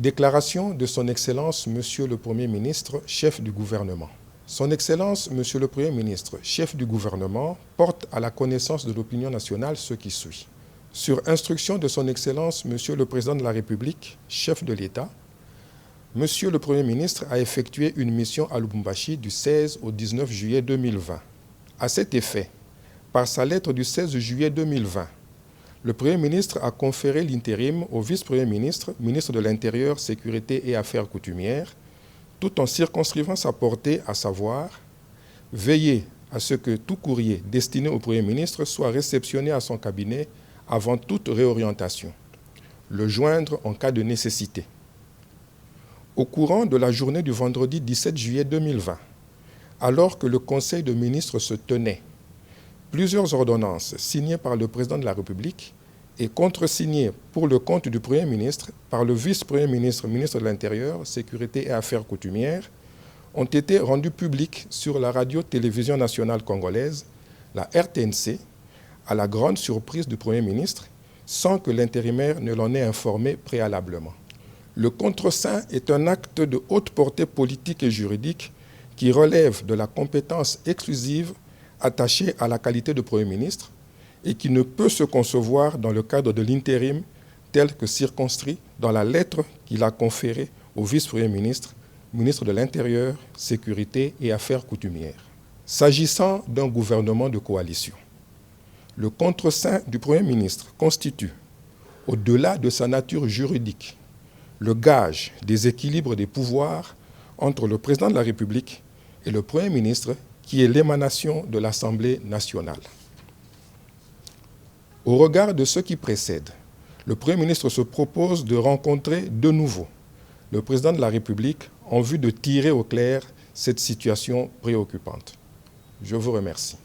Déclaration de Son Excellence Monsieur le Premier ministre, chef du gouvernement. Son Excellence Monsieur le Premier ministre, chef du gouvernement, porte à la connaissance de l'opinion nationale ce qui suit. Sur instruction de Son Excellence Monsieur le Président de la République, chef de l'État, Monsieur le Premier ministre a effectué une mission à Lubumbashi du 16 au 19 juillet 2020. À cet effet, par sa lettre du 16 juillet 2020, le Premier ministre a conféré l'intérim au vice-premier ministre, ministre de l'Intérieur, Sécurité et Affaires coutumières, tout en circonscrivant sa portée, à savoir veiller à ce que tout courrier destiné au Premier ministre soit réceptionné à son cabinet avant toute réorientation, le joindre en cas de nécessité. Au courant de la journée du vendredi 17 juillet 2020, alors que le Conseil de ministres se tenait, plusieurs ordonnances signées par le Président de la République et contresignées pour le compte du Premier ministre par le vice-premier ministre, ministre de l'Intérieur, Sécurité et Affaires coutumières, ont été rendues publiques sur la radio-télévision nationale congolaise, la RTNC, à la grande surprise du Premier ministre, sans que l'intérimaire ne l'en ait informé préalablement. Le contreseing est un acte de haute portée politique et juridique qui relève de la compétence exclusive attaché à la qualité de Premier ministre et qui ne peut se concevoir dans le cadre de l'intérim tel que circonscrit dans la lettre qu'il a conférée au vice-premier ministre, ministre de l'Intérieur, Sécurité et Affaires coutumières. S'agissant d'un gouvernement de coalition, le contreseing du Premier ministre constitue, au-delà de sa nature juridique, le gage des équilibres des pouvoirs entre le Président de la République et le Premier ministre, qui est l'émanation de l'Assemblée nationale. Au regard de ce qui précède, le Premier ministre se propose de rencontrer de nouveau le Président de la République en vue de tirer au clair cette situation préoccupante. Je vous remercie.